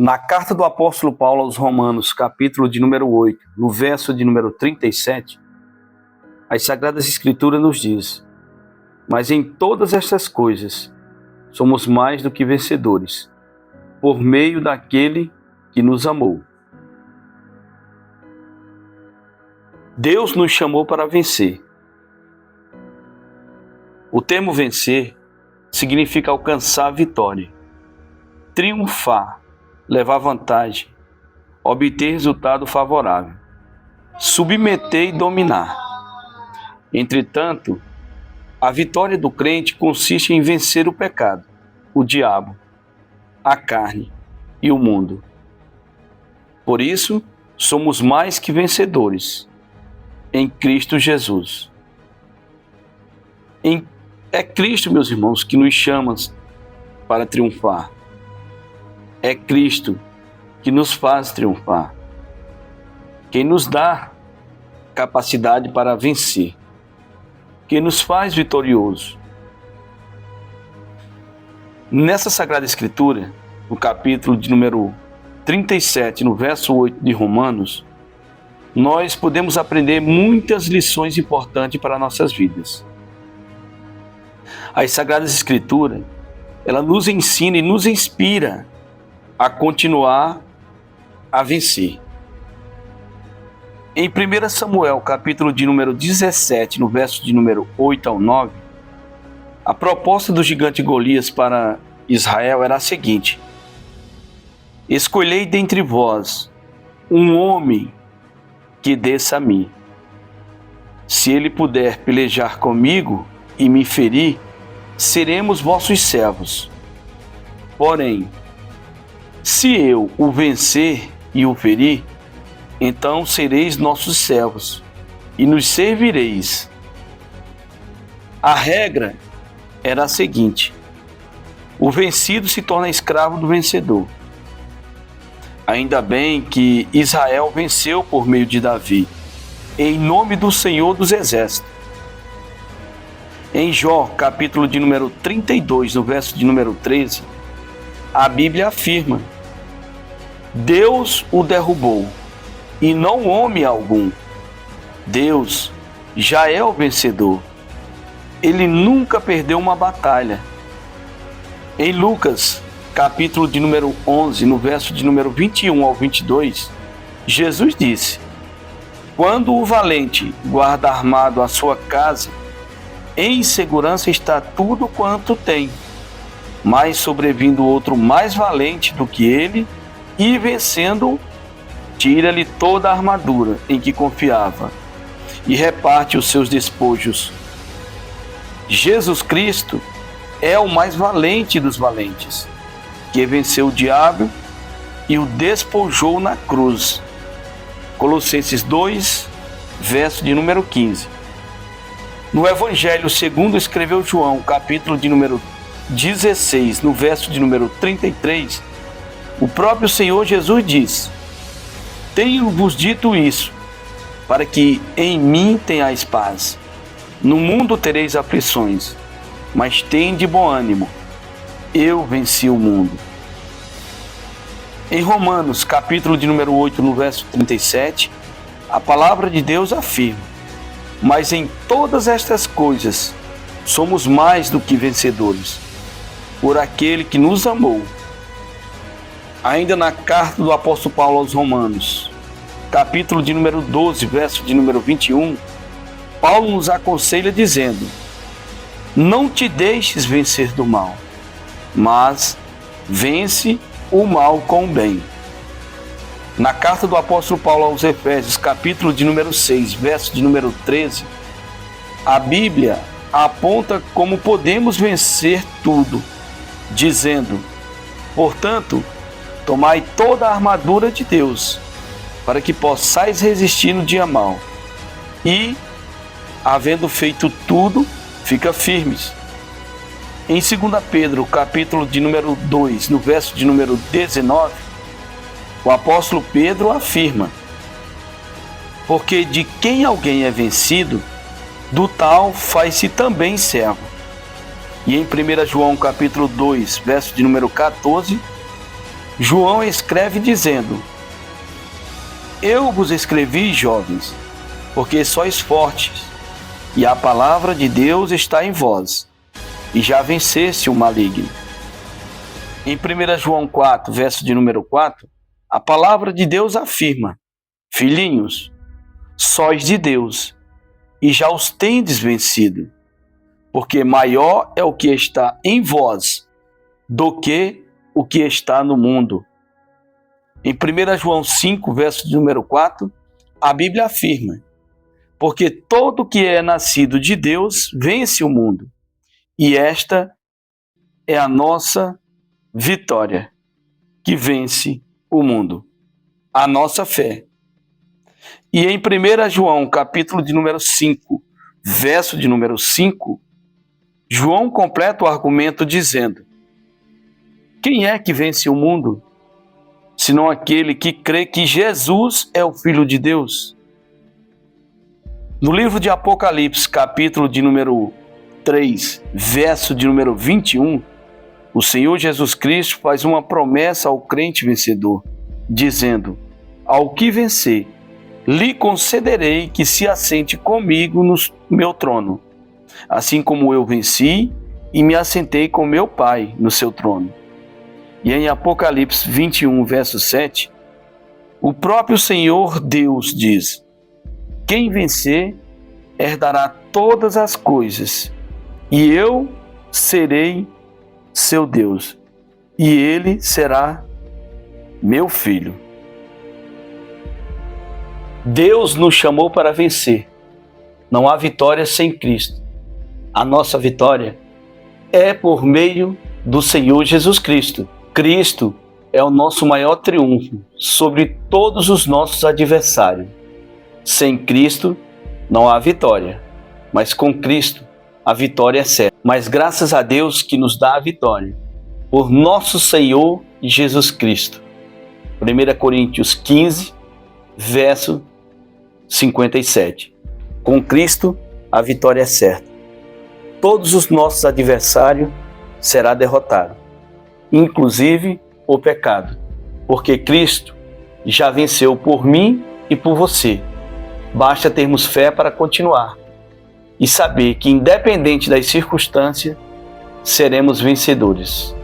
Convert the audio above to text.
Na carta do apóstolo Paulo aos Romanos, capítulo de número 8, no verso de número 37, as Sagradas Escrituras nos diz: mas em todas estas coisas somos mais do que vencedores, por meio daquele que nos amou. Deus nos chamou para vencer. O termo vencer significa alcançar a vitória, triunfar, levar vantagem, obter resultado favorável, submeter e dominar. Entretanto, a vitória do crente consiste em vencer o pecado, o diabo, a carne e o mundo. Por isso, somos mais que vencedores em Cristo Jesus. É Cristo, meus irmãos, que nos chama para triunfar. É Cristo que nos faz triunfar, quem nos dá capacidade para vencer, quem nos faz vitorioso. Nessa Sagrada Escritura, no capítulo de número 37, no verso 8 de Romanos, nós podemos aprender muitas lições importantes para nossas vidas. As Sagradas Escrituras, ela nos ensina e nos inspira a continuar a vencer. Em 1 Samuel, capítulo de número 17, no verso de número 8 ao 9, a proposta do gigante Golias para Israel era a seguinte: escolhei dentre vós um homem que desça a mim. Se ele puder pelejar comigo e me ferir, seremos vossos servos. Porém, se eu o vencer e o ferir, então sereis nossos servos e nos servireis. A regra era a seguinte: o vencido se torna escravo do vencedor. Ainda bem que Israel venceu por meio de Davi, em nome do Senhor dos Exércitos. Em Jó, capítulo de número 32, no verso de número 13, a Bíblia afirma: Deus o derrubou, e não homem algum. Deus já é o vencedor. Ele nunca perdeu uma batalha. Em Lucas, capítulo de número 11, no verso de número 21 ao 22, Jesus disse: quando o valente guarda armado a sua casa, em segurança está tudo quanto tem. Mas sobrevindo outro mais valente do que ele, e vencendo-o, tira-lhe toda a armadura em que confiava, e reparte os seus despojos. Jesus Cristo é o mais valente dos valentes, que venceu o diabo e o despojou na cruz. Colossenses 2, verso de número 15. No Evangelho segundo escreveu João, capítulo de número 16, no verso de número 33, o próprio Senhor Jesus diz: tenho-vos dito isso, para que em mim tenhais paz. No mundo tereis aflições, mas tende bom ânimo, eu venci o mundo. Em Romanos, capítulo de número 8, no verso 37, a palavra de Deus afirma: mas em todas estas coisas somos mais do que vencedores, por aquele que nos amou. Ainda na carta do apóstolo Paulo aos Romanos, capítulo de número 12, verso de número 21, Paulo nos aconselha dizendo: não te deixes vencer do mal, mas vence o mal com o bem. Na carta do apóstolo Paulo aos Efésios, capítulo de número 6, verso de número 13, a Bíblia aponta como podemos vencer tudo, dizendo: portanto, tomai toda a armadura de Deus, para que possais resistir no dia mau, e, havendo feito tudo, fica firmes. Em 2 Pedro, capítulo de número 2, no verso de número 19, o apóstolo Pedro afirma: porque de quem alguém é vencido, do tal faz-se também servo. E em 1 João capítulo 2, verso de número 14, João escreve dizendo: Eu vos escrevi, jovens, porque sois fortes, e a palavra de Deus está em vós, e já venceste o maligno. Em 1 João 4, verso de número 4, a palavra de Deus afirma: Filhinhos, sois de Deus, e já os tendes vencido, porque maior é o que está em vós do que o que está no mundo. Em 1 João 5, verso de número 4, a Bíblia afirma: Porque todo que é nascido de Deus vence o mundo, e esta é a nossa vitória, que vence o mundo, a nossa fé. E em 1 João, capítulo de número 5, verso de número 5, João completa o argumento dizendo: Quem é que vence o mundo, senão aquele que crê que Jesus é o Filho de Deus? No livro de Apocalipse, capítulo de número 3, verso de número 21, o Senhor Jesus Cristo faz uma promessa ao crente vencedor, dizendo: Ao que vencer, lhe concederei que se assente comigo no meu trono, assim como eu venci e me assentei com meu Pai no seu trono. E em Apocalipse 21, verso 7, o próprio Senhor Deus diz: Quem vencer herdará todas as coisas, e eu serei seu Deus, e ele será meu filho. Deus nos chamou para vencer. Não há vitória sem Cristo. A nossa vitória é por meio do Senhor Jesus Cristo. Cristo é o nosso maior triunfo sobre todos os nossos adversários. Sem Cristo não há vitória, mas com Cristo a vitória é certa. Mas graças a Deus que nos dá a vitória, por nosso Senhor Jesus Cristo. 1 Coríntios 15, verso 57. Com Cristo a vitória é certa. Todos os nossos adversários serão derrotados, inclusive o pecado, porque Cristo já venceu por mim e por você. Basta termos fé para continuar e saber que, independente das circunstâncias, seremos vencedores.